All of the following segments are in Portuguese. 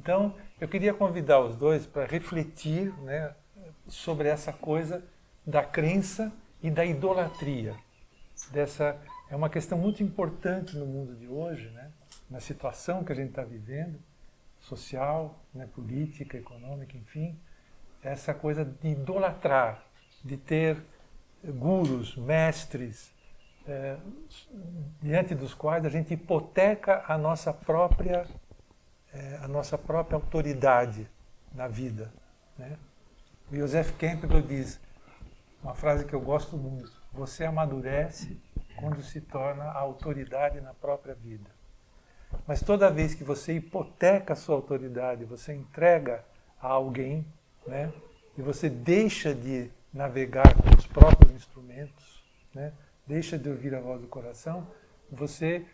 Então, eu queria convidar os dois para refletir, né, sobre essa coisa da crença e da idolatria. É uma questão muito importante no mundo de hoje, né, na situação que a gente está vivendo, social, né, política, econômica, enfim, essa coisa de idolatrar, de ter gurus, mestres, diante dos quais a gente hipoteca a nossa própria autoridade na vida, né? O Joseph Campbell diz, uma frase que eu gosto muito: você amadurece quando se torna a autoridade na própria vida. Mas toda vez que você hipoteca a sua autoridade, você entrega a alguém, né? E você deixa de navegar com os próprios instrumentos, né? Deixa de ouvir a voz do coração, você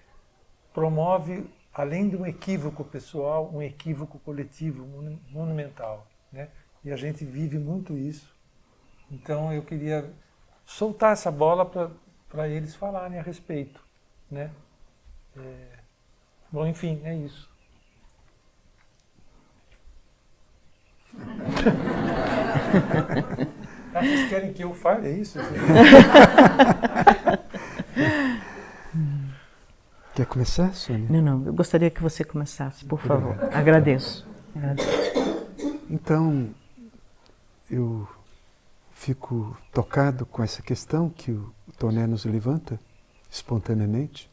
promove, além de um equívoco pessoal, um equívoco coletivo, monumental, né? E a gente vive muito isso. Então eu queria soltar essa bola para eles falarem a respeito, né? Bom, enfim, é isso. Vocês querem que eu fale? É isso? Quer começar, Sônia? Não, eu gostaria que você começasse, por favor. Agradeço. Então, eu fico tocado com essa questão que o Toné nos levanta espontaneamente,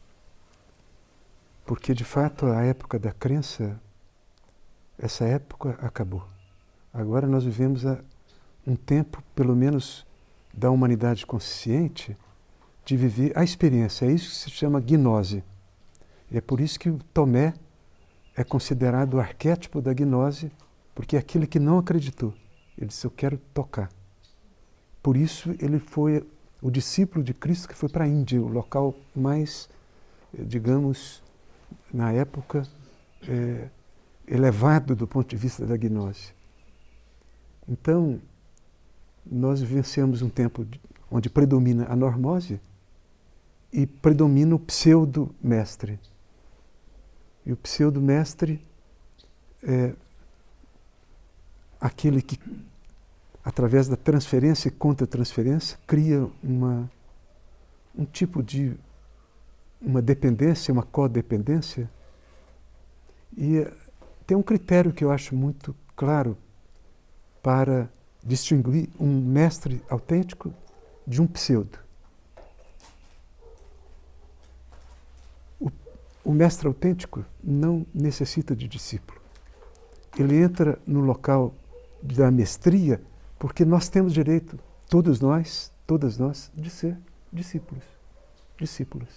porque de fato a época da crença, essa época acabou. Agora nós vivemos um tempo, pelo menos da humanidade consciente, de viver a experiência. É isso que se chama gnose. E é por isso que o Tomé é considerado o arquétipo da gnose, porque é aquele que não acreditou. Ele disse, eu quero tocar. Por isso ele foi o discípulo de Cristo que foi para a Índia, o local mais, digamos, na época, elevado do ponto de vista da gnose. Então, nós vivenciamos um tempo onde predomina a normose e predomina o pseudo-mestre. E o pseudo-mestre é aquele que, através da transferência e contra-transferência, cria um tipo de uma dependência, uma codependência. E tem um critério que eu acho muito claro para distinguir um mestre autêntico de um pseudo. O mestre autêntico não necessita de discípulo. Ele entra no local da mestria porque nós temos direito, todos nós, todas nós, de ser discípulos. Discípulos.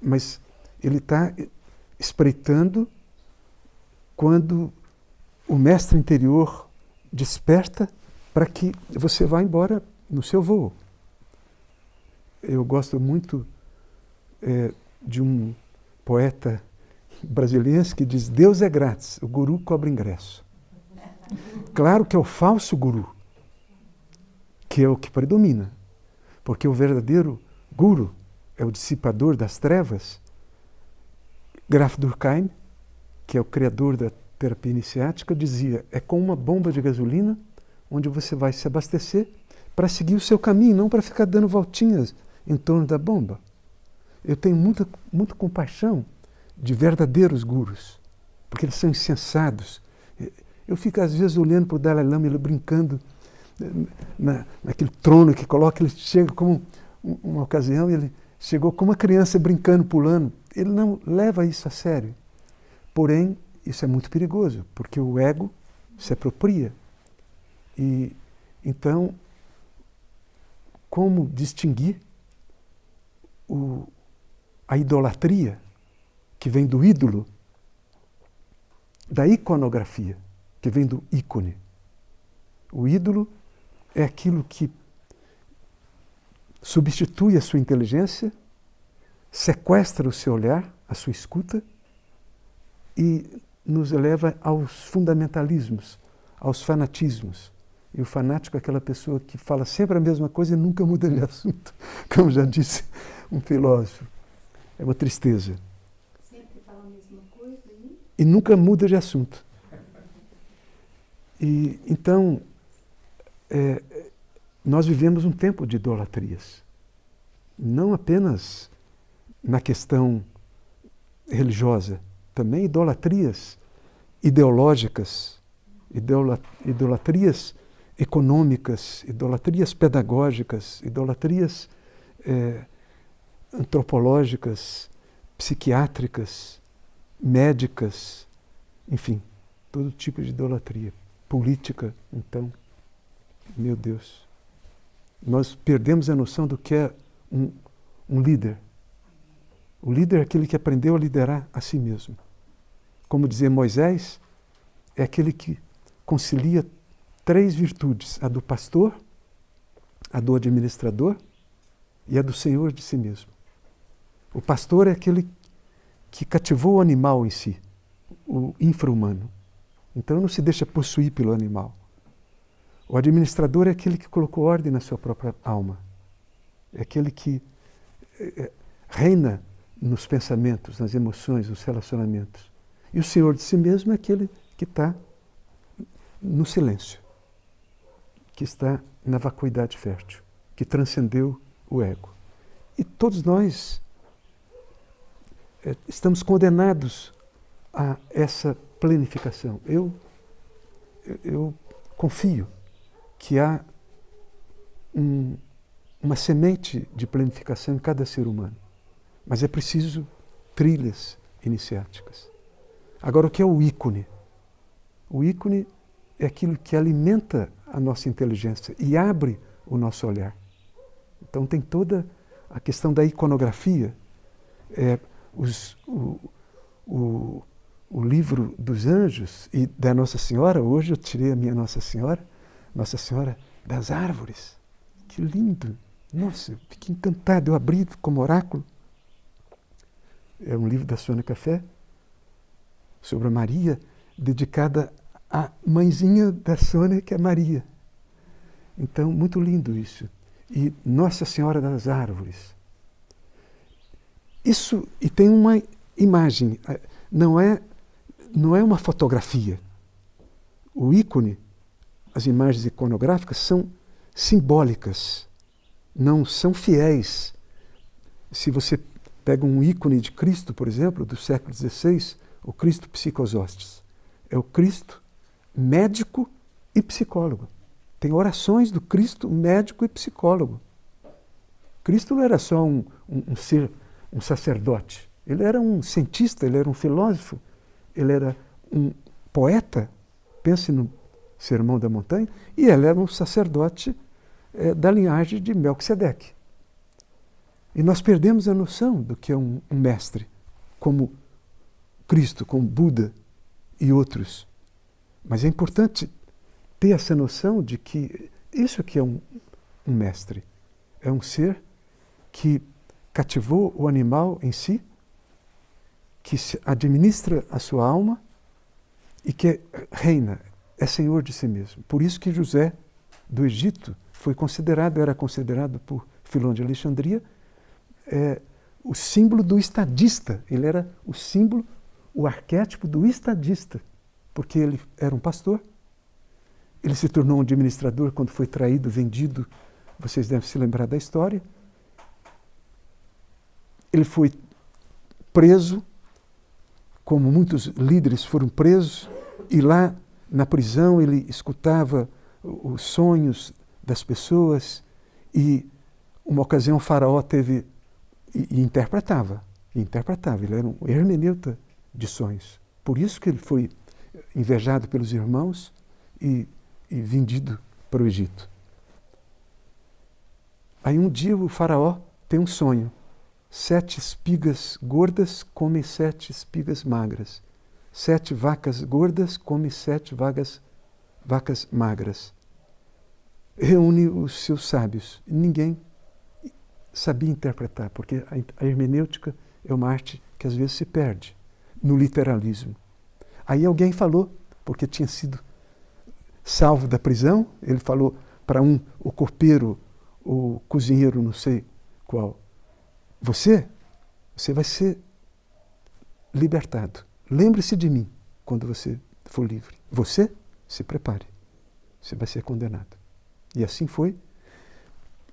Mas ele está espreitando quando o mestre interior desperta para que você vá embora no seu voo. Eu gosto muito de um poeta brasileiro que diz, Deus é grátis, o guru cobra ingresso. Claro que é o falso guru, que é o que predomina, porque o verdadeiro guru é o dissipador das trevas. Graf Durkheim, que é o criador da terapia iniciática, dizia, é como uma bomba de gasolina onde você vai se abastecer para seguir o seu caminho, não para ficar dando voltinhas em torno da bomba. Eu tenho muita compaixão de verdadeiros gurus, porque eles são insensados. Eu fico às vezes olhando para o Dalai Lama, ele brincando naquele trono que coloca, ele chega como uma ocasião, ele chegou como uma criança brincando, pulando. Ele não leva isso a sério. Porém, isso é muito perigoso, porque o ego se apropria. E então, como distinguir a idolatria que vem do ídolo, da iconografia, que vem do ícone. O ídolo é aquilo que substitui a sua inteligência, sequestra o seu olhar, a sua escuta, e nos leva aos fundamentalismos, aos fanatismos. E o fanático é aquela pessoa que fala sempre a mesma coisa e nunca muda de assunto, como já disse um filósofo. É uma tristeza. Sempre fala a mesma coisa e nunca muda de assunto. E então, nós vivemos um tempo de idolatrias. Não apenas na questão religiosa, também idolatrias ideológicas, idolatrias econômicas, idolatrias pedagógicas, idolatrias antropológicas, psiquiátricas, médicas, enfim, todo tipo de idolatria. Política, então, meu Deus. Nós perdemos a noção do que é um líder. O líder é aquele que aprendeu a liderar a si mesmo. Como dizia Moisés, é aquele que concilia 3 virtudes: a do pastor, a do administrador e a do senhor de si mesmo. O pastor é aquele que cativou o animal em si, o infra-humano. Então não se deixa possuir pelo animal. O administrador é aquele que colocou ordem na sua própria alma. É aquele que reina nos pensamentos, nas emoções, nos relacionamentos. E o senhor de si mesmo é aquele que está no silêncio, que está na vacuidade fértil, que transcendeu o ego. E todos nós estamos condenados a essa planificação. Eu confio que há uma semente de planificação em cada ser humano, mas é preciso trilhas iniciáticas. Agora, o que é o ícone? O ícone é aquilo que alimenta a nossa inteligência e abre o nosso olhar. Então tem toda a questão da iconografia. O livro dos anjos e da Nossa Senhora, hoje eu tirei a minha Nossa Senhora das árvores. Que lindo! Nossa, eu fiquei encantado, eu abri como oráculo. É um livro da Sônia Café, sobre a Maria, dedicada à mãezinha da Sônia, que é Maria. Então, muito lindo isso. E Nossa Senhora das Árvores. Isso, e tem uma imagem, não é uma fotografia. O ícone, as imagens iconográficas são simbólicas, não são fiéis. Se você pega um ícone de Cristo, por exemplo, do século XVI, o Cristo Psicosostes, é o Cristo médico e psicólogo. Tem orações do Cristo médico e psicólogo. Cristo não era só um ser, um sacerdote. Ele era um cientista, ele era um filósofo, ele era um poeta, pense no Sermão da Montanha, e ele era um sacerdote da linhagem de Melquisedeque. E nós perdemos a noção do que é um mestre, como Cristo, como Buda e outros. Mas é importante ter essa noção de que isso aqui é um mestre. É um ser que cativou o animal em si, que administra a sua alma e que reina, é senhor de si mesmo. Por isso que José do Egito era considerado por Filon de Alexandria o símbolo do estadista. Ele era o símbolo, o arquétipo do estadista, porque ele era um pastor. Ele se tornou um administrador quando foi traído, vendido. Vocês devem se lembrar da história. Ele foi preso, como muitos líderes foram presos, e lá na prisão ele escutava os sonhos das pessoas, e uma ocasião o faraó teve e interpretava, ele era um hermeneuta de sonhos. Por isso que ele foi invejado pelos irmãos e vendido para o Egito. Aí um dia o faraó tem um sonho. 7 espigas gordas comem 7 espigas magras. 7 vacas gordas comem 7 vacas magras. Reúne os seus sábios. Ninguém sabia interpretar, porque a hermenêutica é uma arte que às vezes se perde no literalismo. Aí alguém falou, porque tinha sido salvo da prisão, ele falou para o copeiro, o cozinheiro, não sei qual, você vai ser libertado. Lembre-se de mim. quando você for livre. Você se prepare, você vai ser condenado. E assim foi.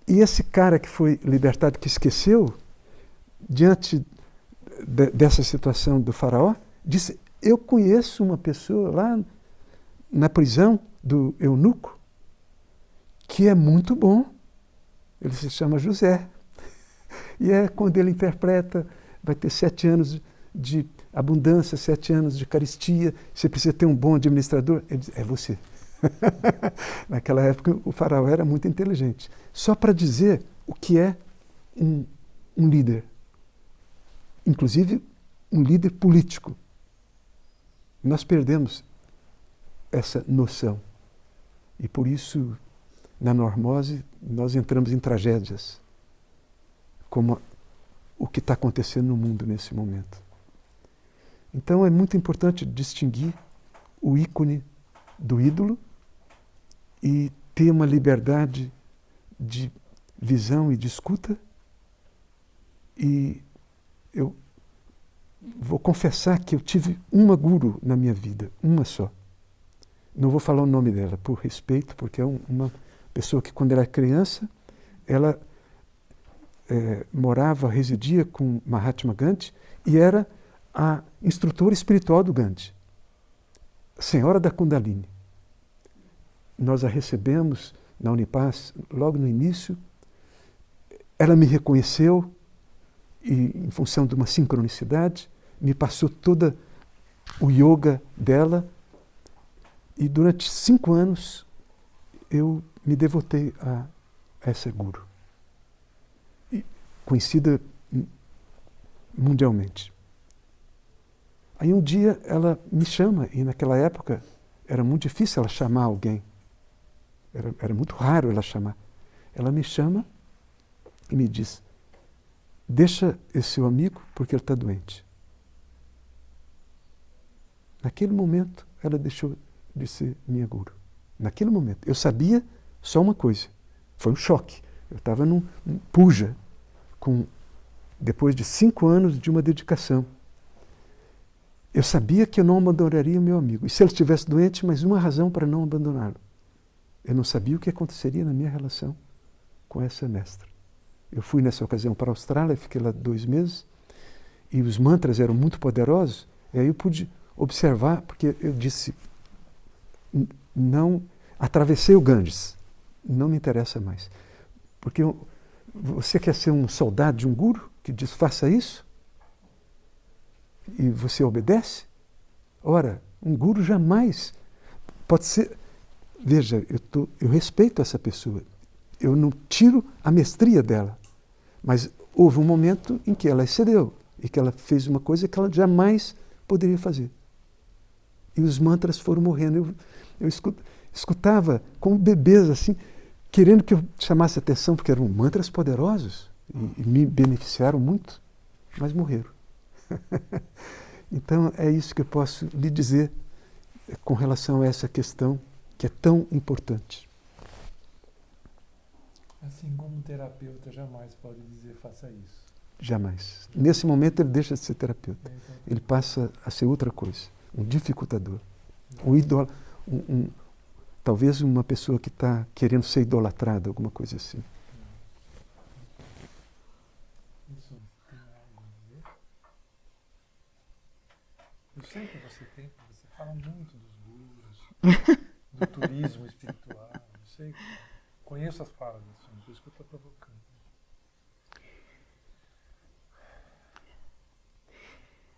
E esse cara que foi libertado, que esqueceu, diante dessa situação do faraó, disse, eu conheço uma pessoa lá na prisão do eunuco, que é muito bom. Ele se chama José. E quando ele interpreta, vai ter 7 anos de abundância, 7 anos de carestia, você precisa ter um bom administrador. Ele diz, é você. Naquela época o faraó era muito inteligente. Só para dizer o que é um líder. Inclusive um líder político. Nós perdemos essa noção. E por isso, na normose, nós entramos em tragédias, como o que está acontecendo no mundo nesse momento. Então é muito importante distinguir o ícone do ídolo e ter uma liberdade de visão e de escuta. E eu vou confessar que eu tive uma guru na minha vida, uma só. Não vou falar o nome dela, por respeito, porque é uma pessoa que, quando era criança, ela residia com Mahatma Gandhi e era a instrutora espiritual do Gandhi, a Senhora da Kundalini. Nós a recebemos na Unipaz logo no início. Ela me reconheceu e, em função de uma sincronicidade, me passou todo o yoga dela. E durante 5 anos eu me devotei a essa guru, conhecida mundialmente. Aí um dia ela me chama, e naquela época era muito difícil ela chamar alguém. Era muito raro ela chamar. Ela me chama e me diz, deixa esse seu amigo porque ele está doente. Naquele momento ela deixou de ser minha guru. Naquele momento. Eu sabia só uma coisa. Foi um choque. Eu estava num puja, depois de 5 anos de uma dedicação. Eu sabia que eu não abandonaria meu amigo. E se ele estivesse doente, mais uma razão para não abandoná-lo. Eu não sabia o que aconteceria na minha relação com essa mestra. Eu fui nessa ocasião para a Austrália, fiquei lá 2 meses, e os mantras eram muito poderosos, e aí eu pude observar, porque eu disse, não, atravessei o Ganges, não me interessa mais. Porque você quer ser um soldado de um guru que diz, faça isso? E você obedece? Ora, um guru jamais pode ser... Veja, eu respeito essa pessoa, eu não tiro a mestria dela, mas houve um momento em que ela excedeu e que ela fez uma coisa que ela jamais poderia fazer. E os mantras foram morrendo. Eu escutava como bebês, assim, querendo que eu chamasse atenção, porque eram mantras poderosos e me beneficiaram muito, mas morreram. Então é isso que eu posso lhe dizer com relação a essa questão que é tão importante. Assim como um terapeuta jamais pode dizer faça isso. Jamais. Nesse momento ele deixa de ser terapeuta. Ele passa a ser outra coisa. Um dificultador. Um ídolo. Talvez uma pessoa que está querendo ser idolatrada, alguma coisa assim. Isso tem algo a dizer? Eu sei que você fala muito dos gurus, do turismo espiritual, eu sei, conheço as falas assim, por isso que eu estou provocando.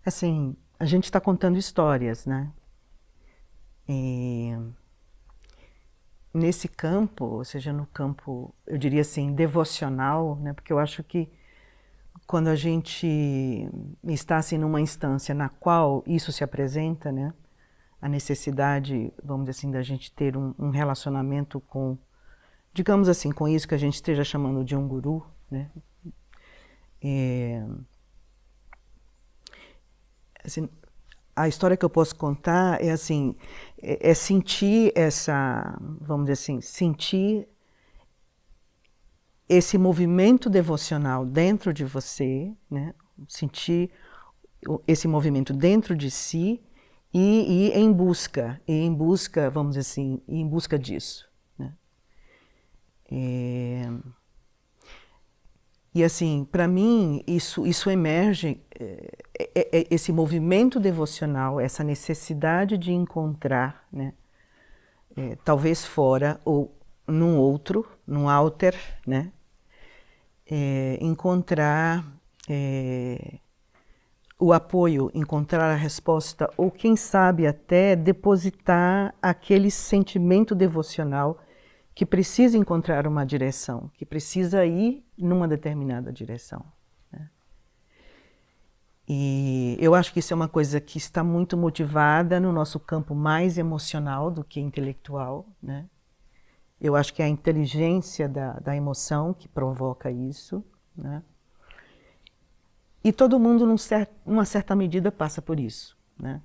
Assim, a gente está contando histórias, né? E nesse campo, ou seja, no campo, eu diria assim, devocional, né? Porque eu acho que quando a gente está assim numa instância na qual isso se apresenta, né? A necessidade, vamos dizer assim, da gente ter um relacionamento com, digamos assim, com isso que a gente esteja chamando de um guru, né? Assim, a história que eu posso contar é assim, é sentir essa, vamos dizer assim, sentir esse movimento devocional dentro de você, né? Sentir esse movimento dentro de si e em busca, vamos dizer assim, em busca disso, né? E assim, para mim, isso emerge, esse movimento devocional, essa necessidade de encontrar, né, talvez fora ou num outro, num alter, né, encontrar o apoio, encontrar a resposta, ou quem sabe até depositar aquele sentimento devocional que precisa encontrar uma direção, que precisa ir numa determinada direção, né? E eu acho que isso é uma coisa que está muito motivada no nosso campo mais emocional do que intelectual, né? Eu acho que é a inteligência da emoção que provoca isso, né? E todo mundo, numa certa medida, passa por isso, né?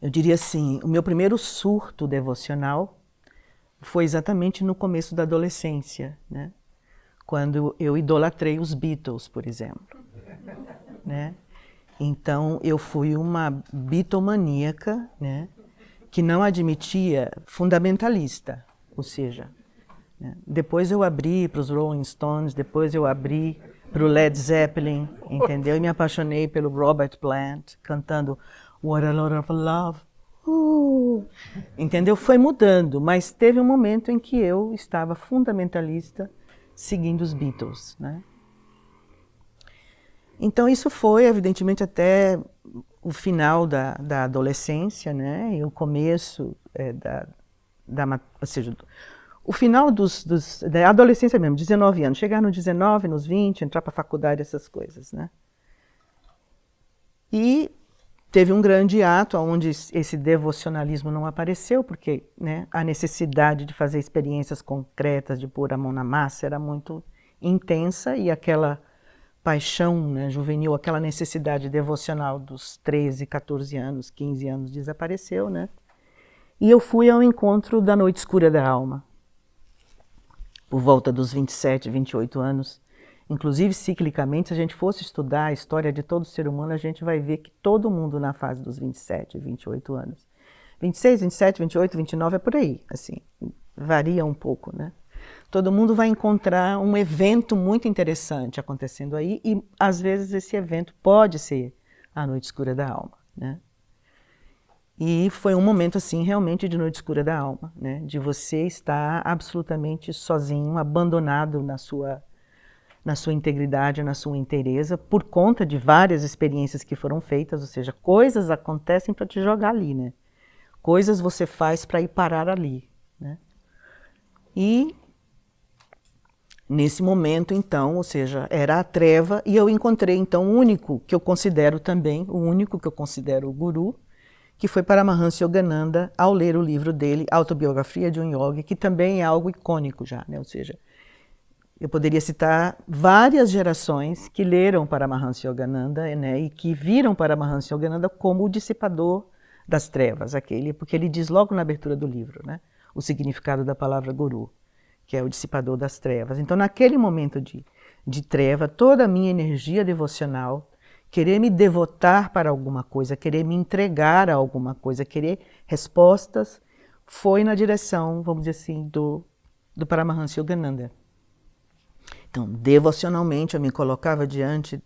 Eu diria assim, o meu primeiro surto devocional foi exatamente no começo da adolescência, né? Quando eu idolatrei os Beatles, por exemplo, né? Então, eu fui uma bitomaníaca, né, que não admitia fundamentalista, ou seja, né, depois eu abri para os Rolling Stones, depois eu abri para o Led Zeppelin, entendeu? E me apaixonei pelo Robert Plant, cantando What a Lot of Love. Entendeu? Foi mudando, mas teve um momento em que eu estava fundamentalista seguindo os Beatles, né? Então isso foi, evidentemente, até o final da adolescência, né? E o começo ou seja, o final da adolescência mesmo, 19 anos, chegar nos 19, nos 20, entrar para a faculdade, essas coisas, né? E teve um grande ato onde esse devocionalismo não apareceu, porque, né, a necessidade de fazer experiências concretas, de pôr a mão na massa, era muito intensa, e aquela paixão, né, juvenil, aquela necessidade devocional dos 13, 14 anos, 15 anos desapareceu, né? E eu fui ao encontro da Noite Escura da Alma, por volta dos 27, 28 anos. Inclusive, ciclicamente, se a gente fosse estudar a história de todo ser humano, a gente vai ver que todo mundo na fase dos 27, 28 anos. 26, 27, 28, 29, é por aí, assim, varia um pouco, né? Todo mundo vai encontrar um evento muito interessante acontecendo aí, e às vezes esse evento pode ser a Noite Escura da Alma, né? E foi um momento, assim, realmente de Noite Escura da Alma, né? De você estar absolutamente sozinho, abandonado na sua integridade, na sua inteireza, por conta de várias experiências que foram feitas, ou seja, coisas acontecem para te jogar ali, né? Coisas você faz para ir parar ali, né? E nesse momento, então, ou seja, era a treva, e eu encontrei, então, o único que eu considero também, o único que eu considero o guru, que foi Paramahansa Yogananda, ao ler o livro dele, Autobiografia de um Yogi, que também é algo icônico já, né? Ou seja, eu poderia citar várias gerações que leram Paramahansa Yogananda, né, e que viram Paramahansa Yogananda como o dissipador das trevas, porque ele diz logo na abertura do livro, né, o significado da palavra guru, que é o dissipador das trevas. Então, naquele momento de treva, toda a minha energia devocional, querer me devotar para alguma coisa, querer me entregar a alguma coisa, querer respostas, foi na direção, vamos dizer assim, do Paramahansa Yogananda. Então, devocionalmente, eu me colocava diante,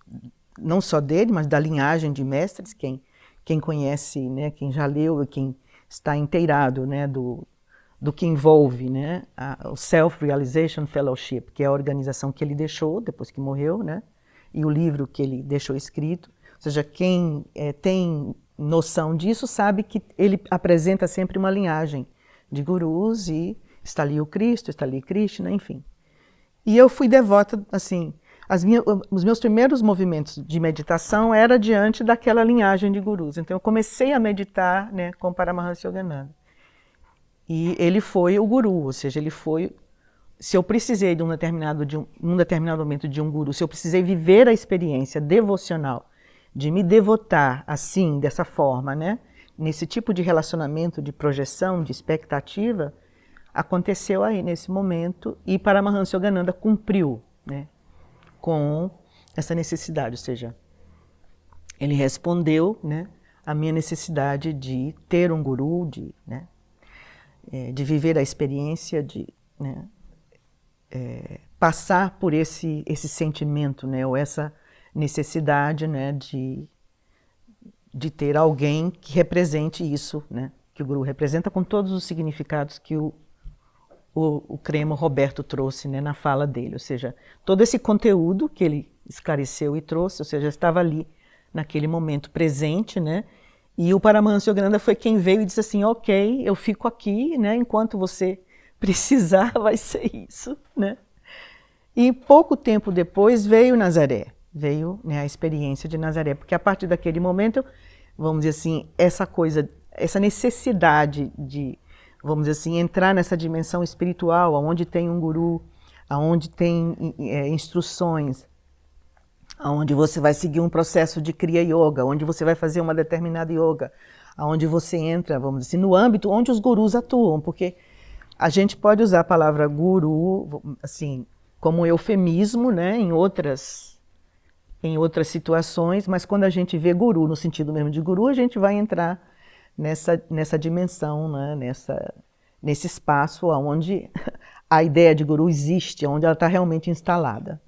não só dele, mas da linhagem de mestres, quem conhece, né, quem já leu e quem está inteirado, né, do que envolve, né, o Self-Realization Fellowship, que é a organização que ele deixou depois que morreu, né, e o livro que ele deixou escrito. Ou seja, quem tem noção disso sabe que ele apresenta sempre uma linhagem de gurus, e está ali o Cristo, está ali Krishna, enfim. E eu fui devota, assim, os meus primeiros movimentos de meditação era diante daquela linhagem de gurus. Então eu comecei a meditar, né, com Paramahansa Yogananda. E ele foi o guru, ou seja, ele foi... Se eu precisei num determinado momento de um guru, se eu precisei viver a experiência devocional, de me devotar assim, dessa forma, né, nesse tipo de relacionamento, de projeção, de expectativa, aconteceu aí nesse momento, e Paramahansa Yogananda cumpriu, né, com essa necessidade, ou seja, ele respondeu, né, a minha necessidade de ter um guru, de viver a experiência, de passar por esse sentimento, ou essa necessidade, de ter alguém que represente isso, que o guru representa, com todos os significados que o Crema Roberto trouxe, na fala dele, ou seja, todo esse conteúdo que ele esclareceu e trouxe, ou seja, estava ali naquele momento presente, e o Paramahansa Yogananda foi quem veio e disse assim, ok, eu fico aqui, enquanto você precisar, vai ser isso, E pouco tempo depois veio Nazaré, veio a experiência de Nazaré, porque a partir daquele momento, vamos dizer assim, essa necessidade de, vamos dizer assim, entrar nessa dimensão espiritual, onde tem um guru, onde tem instruções, onde você vai seguir um processo de Kriya Yoga, onde você vai fazer uma determinada yoga, onde você entra, vamos dizer assim, no âmbito onde os gurus atuam, porque a gente pode usar a palavra guru, assim, como um eufemismo, em outras situações, mas quando a gente vê guru no sentido mesmo de guru, a gente vai entrar nessa dimensão, nesse espaço onde a ideia de guru existe, onde ela está realmente instalada,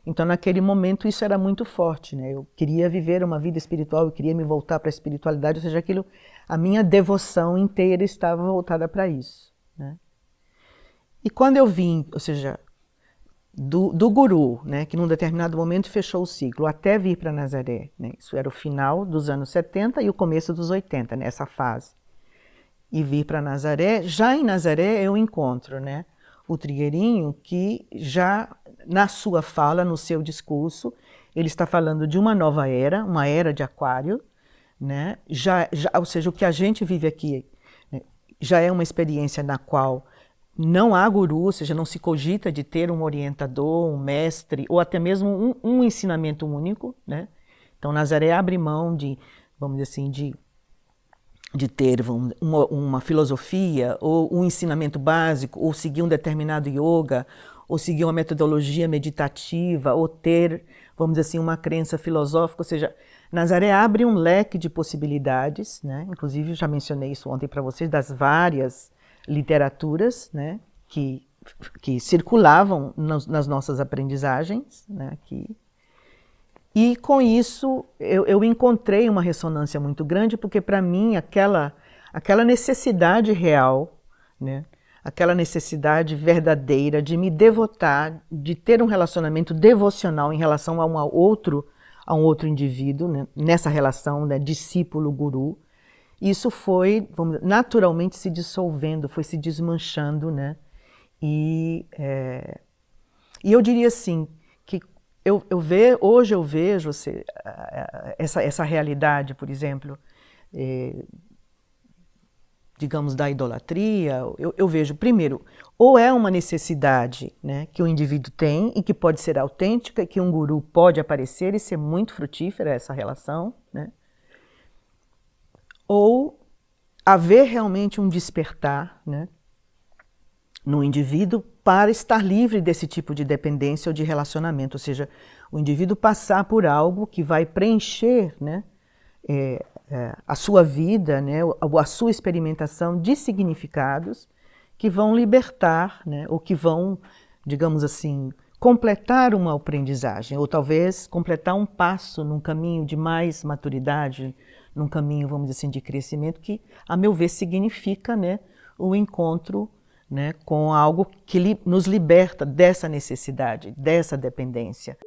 Então, naquele momento, isso era muito forte, Eu queria viver uma vida espiritual, eu queria me voltar para a espiritualidade, ou seja, a minha devoção inteira estava voltada para isso, E quando eu vim, ou seja, do guru, que num determinado momento fechou o ciclo, até vir para Nazaré, Isso era o final dos anos 70 e o começo dos 80, nessa fase. E vir para Nazaré, já em Nazaré eu encontro, o Trigueirinho, que já na sua fala, no seu discurso, ele está falando de uma nova era, uma era de Aquário, ou seja, o que a gente vive aqui já é uma experiência na qual não há guru, ou seja, não se cogita de ter um orientador, um mestre, ou até mesmo um ensinamento único, Então, Nazaré abre mão de, vamos dizer assim, de ter uma filosofia, ou um ensinamento básico, ou seguir um determinado yoga, ou seguir uma metodologia meditativa, ou ter, vamos dizer assim, uma crença filosófica, ou seja, Nazaré abre um leque de possibilidades, Inclusive, eu já mencionei isso ontem para vocês, das várias literaturas, que circulavam nas nossas aprendizagens, E com isso eu encontrei uma ressonância muito grande, porque para mim aquela necessidade real, aquela necessidade verdadeira de me devotar, de ter um relacionamento devocional em relação a um outro indivíduo, nessa relação discípulo-guru, isso foi, naturalmente se dissolvendo, foi se desmanchando, E eu diria assim, que hoje eu vejo essa realidade, por exemplo, digamos, da idolatria, eu vejo, primeiro, ou é uma necessidade que o indivíduo tem e que pode ser autêntica, que um guru pode aparecer e ser muito frutífera essa relação, ou haver realmente um despertar no indivíduo para estar livre desse tipo de dependência ou de relacionamento, ou seja, o indivíduo passar por algo que vai preencher a sua vida, a sua experimentação de significados que vão libertar, ou que vão, digamos assim, completar uma aprendizagem, ou talvez completar um passo num caminho de mais maturidade, num caminho, vamos dizer assim, de crescimento, que, a meu ver, significa o encontro com algo que nos liberta dessa necessidade, dessa dependência.